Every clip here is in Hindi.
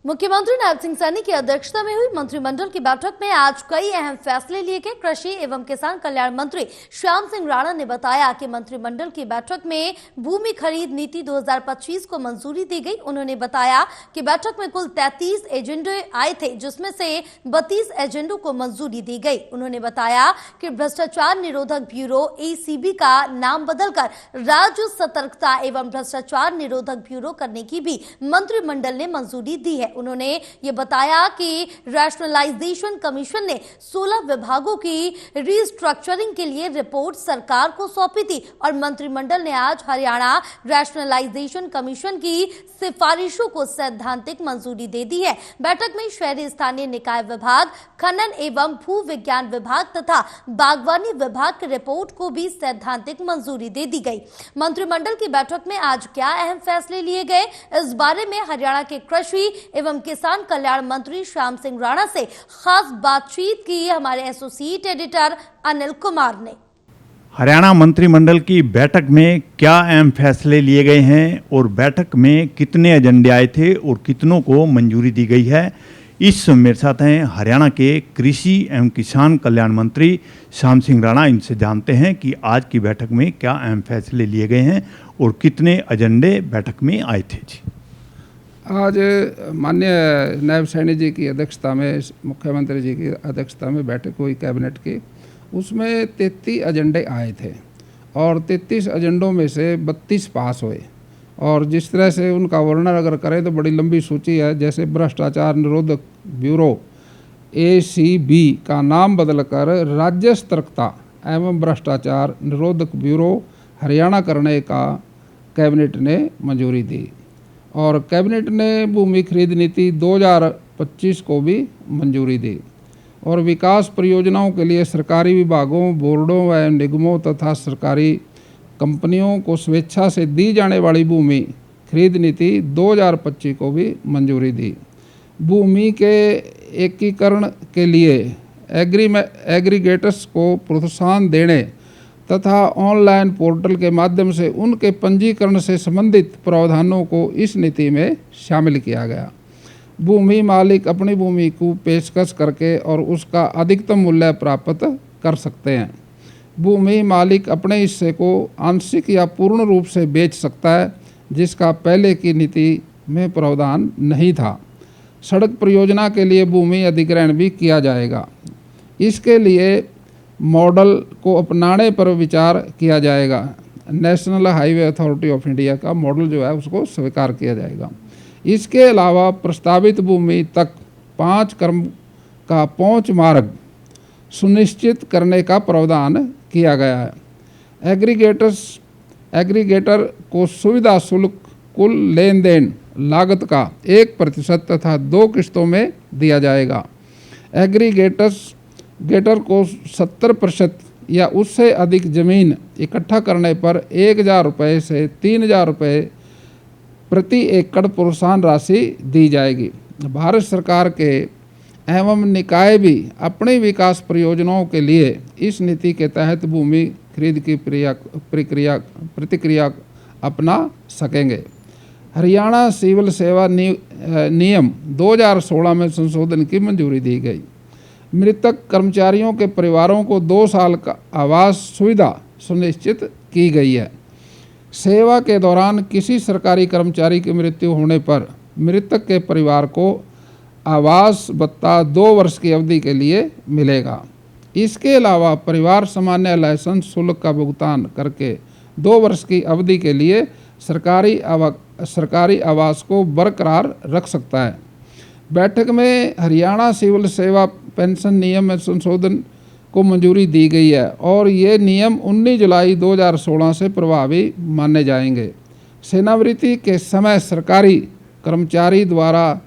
मुख्यमंत्री नायब सिंह सैनी की अध्यक्षता में हुई मंत्रिमंडल की बैठक में आज कई अहम फैसले लिए गए। कृषि एवं किसान कल्याण मंत्री श्याम सिंह राणा ने बताया कि मंत्रिमंडल की बैठक में भूमि खरीद नीति 2025 को मंजूरी दी गई। उन्होंने बताया कि बैठक में कुल 33 एजेंडे आए थे, जिसमें से 32 एजेंडों को मंजूरी दी गई। उन्होंने बताया कि भ्रष्टाचार निरोधक ब्यूरो ACB का नाम बदलकर राज्य सतर्कता एवं भ्रष्टाचार निरोधक ब्यूरो करने की भी मंत्रिमंडल ने मंजूरी दी है। उन्होंने ये बताया कि रैशनलाइजेशन कमीशन ने 16 विभागों की रीस्ट्रक्चरिंग के लिए रिपोर्ट सरकार को सौंपी थी और मंत्रिमंडल ने आज हरियाणा रैशनलाइजेशन कमीशन की सिफारिशों को सैद्धांतिक मंजूरी दे दी है। बैठक में शहरी स्थानीय निकाय विभाग, खनन एवं भू विज्ञान विभाग तथा बागवानी विभाग की रिपोर्ट को भी सैद्धांतिक मंजूरी दे दी गई। मंत्रिमंडल की बैठक में आज क्या अहम फैसले लिए गए, इस बारे में हरियाणा के कृषि एवं किसान कल्याण मंत्री श्याम सिंह राणा से खास बातचीत की हमारे एसोसिएट एडिटर अनिल कुमार ने। हरियाणा मंत्रिमंडल की बैठक में क्या अहम फैसले लिए गए हैं और बैठक में कितने एजेंडे आए थे और कितनों को मंजूरी दी गई है, इस मेरे साथ हैं हरियाणा के कृषि एवं किसान कल्याण मंत्री श्याम सिंह राणा। इनसे जानते हैं कि आज की बैठक में क्या अहम फैसले लिए गए हैं और कितने एजेंडे बैठक में आए थे। जी, आज माननीय नायब सैनी जी की अध्यक्षता में, मुख्यमंत्री जी की अध्यक्षता में बैठक हुई कैबिनेट की। उसमें 33 एजेंडे आए थे और 33 एजेंडों में से 32 पास हुए। और जिस तरह से उनका वर्णन अगर करें तो बड़ी लंबी सूची है। जैसे भ्रष्टाचार निरोधक ब्यूरो ACB का नाम बदलकर राज्य सतर्कता एवं भ्रष्टाचार निरोधक ब्यूरो हरियाणा करने का कैबिनेट ने मंजूरी दी। और कैबिनेट ने भूमि खरीद नीति 2025 को भी मंजूरी दी। और विकास परियोजनाओं के लिए सरकारी विभागों, बोर्डों व निगमों तथा सरकारी कंपनियों को स्वेच्छा से दी जाने वाली भूमि खरीद नीति 2025 को भी मंजूरी दी। भूमि के एकीकरण के लिए एग्रीगेटर्स को प्रोत्साहन देने तथा ऑनलाइन पोर्टल के माध्यम से उनके पंजीकरण से संबंधित प्रावधानों को इस नीति में शामिल किया गया। भूमि मालिक अपनी भूमि को पेशकश करके और उसका अधिकतम मूल्य प्राप्त कर सकते हैं। भूमि मालिक अपने हिस्से को आंशिक या पूर्ण रूप से बेच सकता है, जिसका पहले की नीति में प्रावधान नहीं था। सड़क परियोजना के लिए भूमि अधिग्रहण भी किया जाएगा। इसके लिए मॉडल को अपनाने पर विचार किया जाएगा। National highway authority of India का मॉडल जो है उसको स्वीकार किया जाएगा। इसके अलावा प्रस्तावित भूमि तक 5 क्रम का पहुंच मार्ग सुनिश्चित करने का प्रावधान किया गया है। एग्रीगेटर को सुविधा शुल्क कुल लेन देन लागत का 1% तथा 2 किस्तों में दिया जाएगा। एग्रीगेटर को 70% या उससे अधिक जमीन इकट्ठा करने पर 1,000 रुपये से 3,000 रुपये प्रति एकड़ प्रोत्साहन राशि दी जाएगी। भारत सरकार के एवं निकाय भी अपनी विकास परियोजनाओं के लिए इस नीति के तहत भूमि खरीद की प्रतिक्रिया अपना सकेंगे। हरियाणा सिविल सेवा नियम 2016 में संशोधन की मंजूरी दी गई। मृतक कर्मचारियों के परिवारों को 2 साल का आवास सुविधा सुनिश्चित की गई है। सेवा के दौरान किसी सरकारी कर्मचारी की मृत्यु होने पर मृतक के परिवार को आवास भत्ता 2 वर्ष की अवधि के लिए मिलेगा। इसके अलावा परिवार सामान्य लाइसेंस शुल्क का भुगतान करके 2 वर्ष की अवधि के लिए सरकारी आवास को बरकरार रख सकता है। बैठक में हरियाणा सिविल सेवा पेंशन नियम में संशोधन को मंजूरी दी गई है और ये नियम 19 जुलाई 2016 से प्रभावी माने जाएंगे। सेवानिवृत्ति के समय सरकारी कर्मचारी द्वारा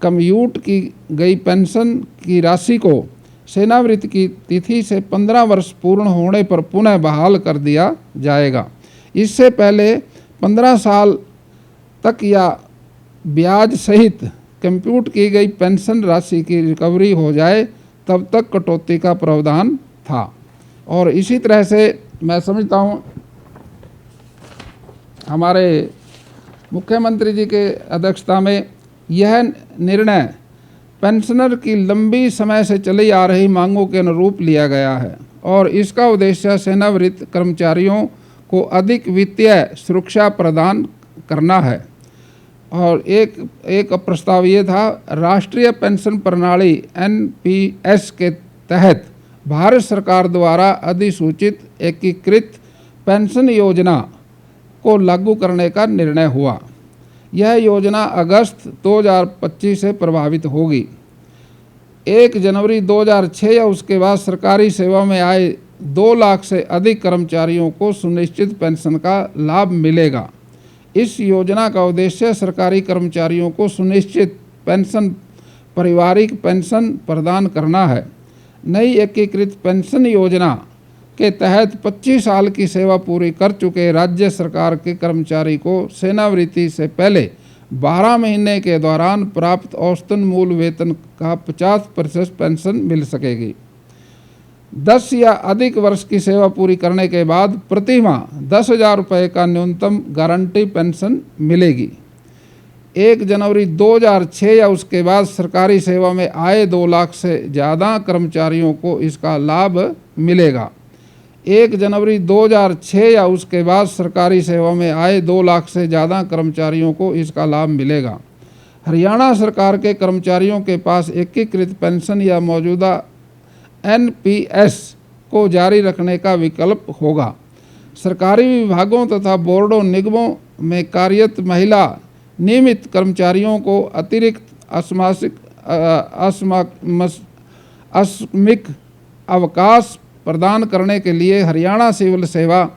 कम्यूट की गई पेंशन की राशि को सेवानिवृत्ति की तिथि से 15 वर्ष पूर्ण होने पर पुनः बहाल कर दिया जाएगा। इससे पहले 15 साल तक या ब्याज सहित कंप्यूट की गई पेंशन राशि की रिकवरी हो जाए तब तक कटौती का प्रावधान था। और इसी तरह से मैं समझता हूँ हमारे मुख्यमंत्री जी के अध्यक्षता में यह निर्णय पेंशनर की लंबी समय से चली आ रही मांगों के अनुरूप लिया गया है और इसका उद्देश्य सेवानिवृत्त कर्मचारियों को अधिक वित्तीय सुरक्षा प्रदान करना है। और एक प्रस्ताव ये था, राष्ट्रीय पेंशन प्रणाली NPS के तहत भारत सरकार द्वारा अधिसूचित एकीकृत पेंशन योजना को लागू करने का निर्णय हुआ। यह योजना अगस्त 2025 से प्रभावित होगी। 1 जनवरी 2006 या उसके बाद सरकारी सेवा में आए 2 लाख से अधिक कर्मचारियों को सुनिश्चित पेंशन का लाभ मिलेगा। इस योजना का उद्देश्य सरकारी कर्मचारियों को सुनिश्चित पेंशन, पारिवारिक पेंशन प्रदान करना है। नई एकीकृत पेंशन योजना के तहत 25 साल की सेवा पूरी कर चुके राज्य सरकार के कर्मचारी को सेवानिवृत्ति से पहले 12 महीने के दौरान प्राप्त औसतन मूल वेतन का 50% पेंशन मिल सकेगी। 10 या अधिक वर्ष की सेवा पूरी करने के बाद प्रति माह 10,000 रुपये का न्यूनतम गारंटी पेंशन मिलेगी। 1 जनवरी 2006 या उसके बाद सरकारी सेवा में आए 2 लाख से ज़्यादा कर्मचारियों को इसका लाभ मिलेगा। 1 जनवरी 2006 या उसके बाद सरकारी सेवा में आए 2 लाख से ज़्यादा कर्मचारियों को इसका लाभ मिलेगा। हरियाणा सरकार के कर्मचारियों के पास एकीकृत पेंशन या मौजूदा NPS को जारी रखने का विकल्प होगा। सरकारी विभागों तथा बोर्डों निगमों में कार्यरत महिला नियमित कर्मचारियों को अतिरिक्त आकस्मिक अवकाश प्रदान करने के लिए हरियाणा सिविल सेवा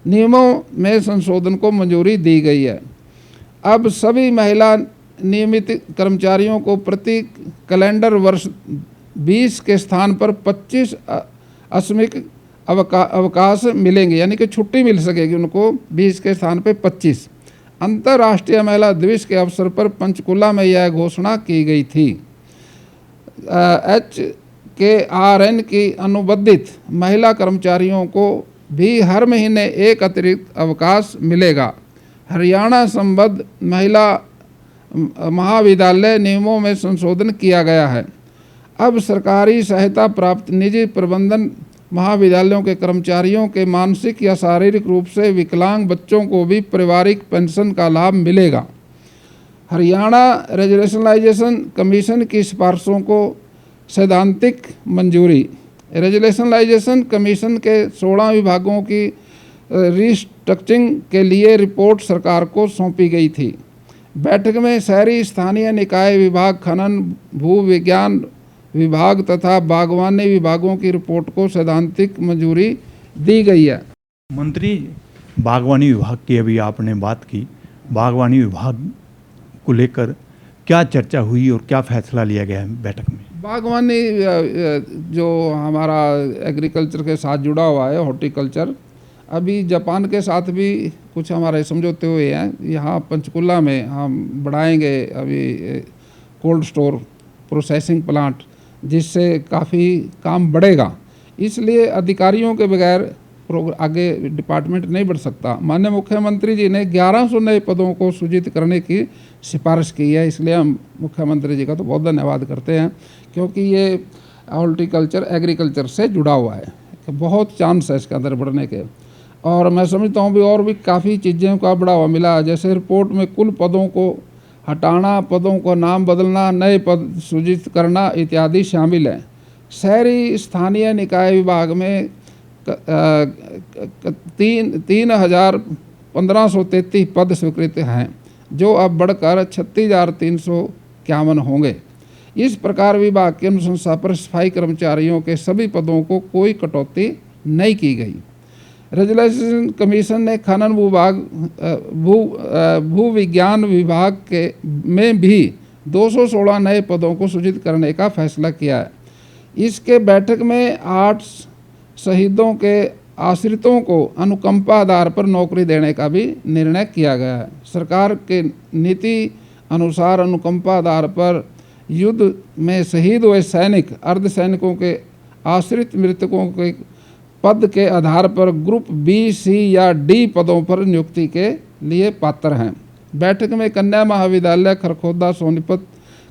नियमों में संशोधन को मंजूरी दी गई है। अब सभी महिला नियमित कर्मचारियों को प्रति कैलेंडर वर्ष 20 के स्थान पर 25 आकस्मिक अवकाश मिलेंगे, यानी कि छुट्टी मिल सकेगी उनको 20 के स्थान पर 25। अंतर्राष्ट्रीय महिला दिवस के अवसर पर पंचकुला में यह घोषणा की गई थी। HKRN की अनुबंधित महिला कर्मचारियों को भी हर महीने एक अतिरिक्त अवकाश मिलेगा। हरियाणा संबद्ध महिला महाविद्यालय नियमों में संशोधन किया गया है। अब सरकारी सहायता प्राप्त निजी प्रबंधन महाविद्यालयों के कर्मचारियों के मानसिक या शारीरिक रूप से विकलांग बच्चों को भी पारिवारिक पेंशन का लाभ मिलेगा। हरियाणा रेजिस्ट्रेशनलाइजेशन कमीशन की सिफारिशों को सैद्धांतिक मंजूरी। रेजिस्ट्रेशनलाइजेशन कमीशन के 16 विभागों की रिस्ट्रक्चरिंग के लिए रिपोर्ट सरकार को सौंपी गई थी। बैठक में शहरी स्थानीय निकाय विभाग, खनन, भू विज्ञान विभाग तथा बागवानी विभागों की रिपोर्ट को सैद्धांतिक मंजूरी दी गई है। मंत्री, बागवानी विभाग की अभी आपने बात की, बागवानी विभाग को लेकर क्या चर्चा हुई और क्या फैसला लिया गया है बैठक में? बागवानी जो हमारा एग्रीकल्चर के साथ जुड़ा हुआ है, हॉर्टिकल्चर, अभी जापान के साथ भी कुछ हमारे समझौते हुए हैं। यहाँ पंचकुला में हम बढ़ाएंगे अभी कोल्ड स्टोर प्रोसेसिंग प्लांट, जिससे काफ़ी काम बढ़ेगा। इसलिए अधिकारियों के बगैर आगे डिपार्टमेंट नहीं बढ़ सकता। माननीय मुख्यमंत्री जी ने 1100 नए पदों को सृजित करने की सिफारिश की है। इसलिए हम मुख्यमंत्री जी का तो बहुत धन्यवाद करते हैं, क्योंकि ये हॉर्टिकल्चर एग्रीकल्चर से जुड़ा हुआ है, बहुत चांस है इसके अंदर बढ़ने के। और मैं समझता हूँ भी और भी काफ़ी चीज़ों का बढ़ावा मिला है। जैसे रिपोर्ट में कुल पदों को हटाना, पदों का नाम बदलना, नए पद सृजित करना इत्यादि शामिल है। शहरी स्थानीय निकाय विभाग में 3,1533 पद स्वीकृत हैं, जो अब बढ़कर 36,351 होंगे। इस प्रकार विभाग के अनुशंसा पर सफाई कर्मचारियों के सभी पदों को कोई कटौती नहीं की गई। रेजुलेशन कमीशन ने खनन विभाग, भू विज्ञान विभाग के में भी 216 नए पदों को सृजित करने का फैसला किया है। इसके बैठक में 8 शहीदों के आश्रितों को अनुकंपा आधार पर नौकरी देने का भी निर्णय किया गया है। सरकार के नीति अनुसार अनुकंपा आधार पर युद्ध में शहीद हुए सैनिक, अर्धसैनिकों के आश्रित मृतकों के पद के आधार पर ग्रुप B, C या D पदों पर नियुक्ति के लिए पात्र हैं। बैठक में कन्या महाविद्यालय खरखोदा सोनीपत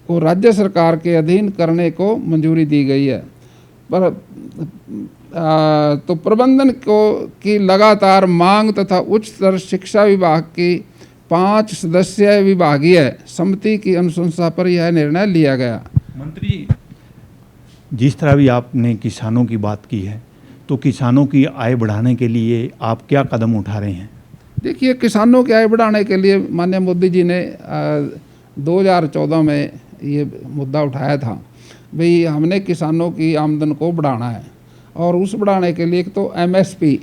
को राज्य सरकार के अधीन करने को मंजूरी दी गई है। पर तो प्रबंधन की लगातार मांग तथा उच्चतर शिक्षा विभाग की 5 सदस्यीय विभागीय समिति की अनुशंसा पर यह निर्णय लिया गया। मंत्री, जिस तरह भी आपने किसानों की बात की है, तो किसानों की आय बढ़ाने के लिए आप क्या कदम उठा रहे हैं? देखिए, किसानों की आय बढ़ाने के लिए माननीय मोदी जी ने 2014 में ये मुद्दा उठाया था, भाई हमने किसानों की आमदन को बढ़ाना है, और उस बढ़ाने के लिए एक तो MSP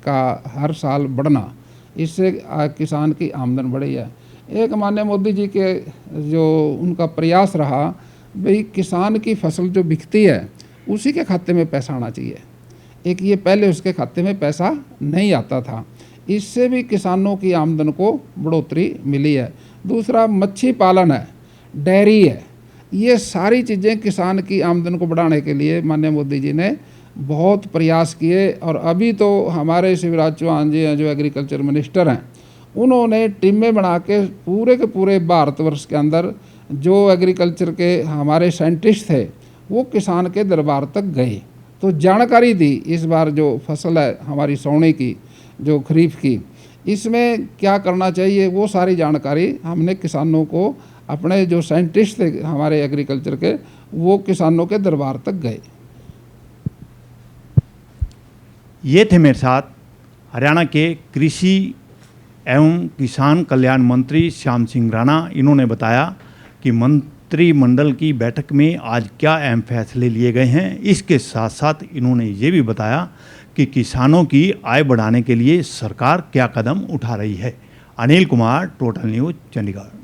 का हर साल बढ़ना, इससे किसान की आमदन बढ़ी है। एक माननीय मोदी जी के जो उनका प्रयास रहा, भाई किसान की फसल जो बिकती है उसी के खाते में पैसा आना चाहिए। एक ये पहले उसके खाते में पैसा नहीं आता था, इससे भी किसानों की आमदन को बढ़ोतरी मिली है। दूसरा मच्छी पालन है, डेयरी है, ये सारी चीज़ें किसान की आमदन को बढ़ाने के लिए माननीय मोदी जी ने बहुत प्रयास किए। और अभी तो हमारे शिवराज चौहान जी हैं जो एग्रीकल्चर मिनिस्टर हैं, उन्होंने टीमें बना के पूरे भारतवर्ष के अंदर जो एग्रीकल्चर के हमारे साइंटिस्ट थे वो किसान के दरबार तक गए, तो जानकारी दी इस बार जो फसल है हमारी सोने की, जो खरीफ की, इसमें क्या करना चाहिए वो सारी जानकारी हमने किसानों को, अपने जो साइंटिस्ट थे हमारे एग्रीकल्चर के, वो किसानों के दरबार तक गए। ये थे मेरे साथ हरियाणा के कृषि एवं किसान कल्याण मंत्री श्याम सिंह राणा। इन्होंने बताया कि मंत्रिमंडल की बैठक में आज क्या अहम फैसले लिए गए हैं। इसके साथ साथ इन्होंने ये भी बताया कि किसानों की आय बढ़ाने के लिए सरकार क्या कदम उठा रही है। Anil Kumar, total news, Chandigarh.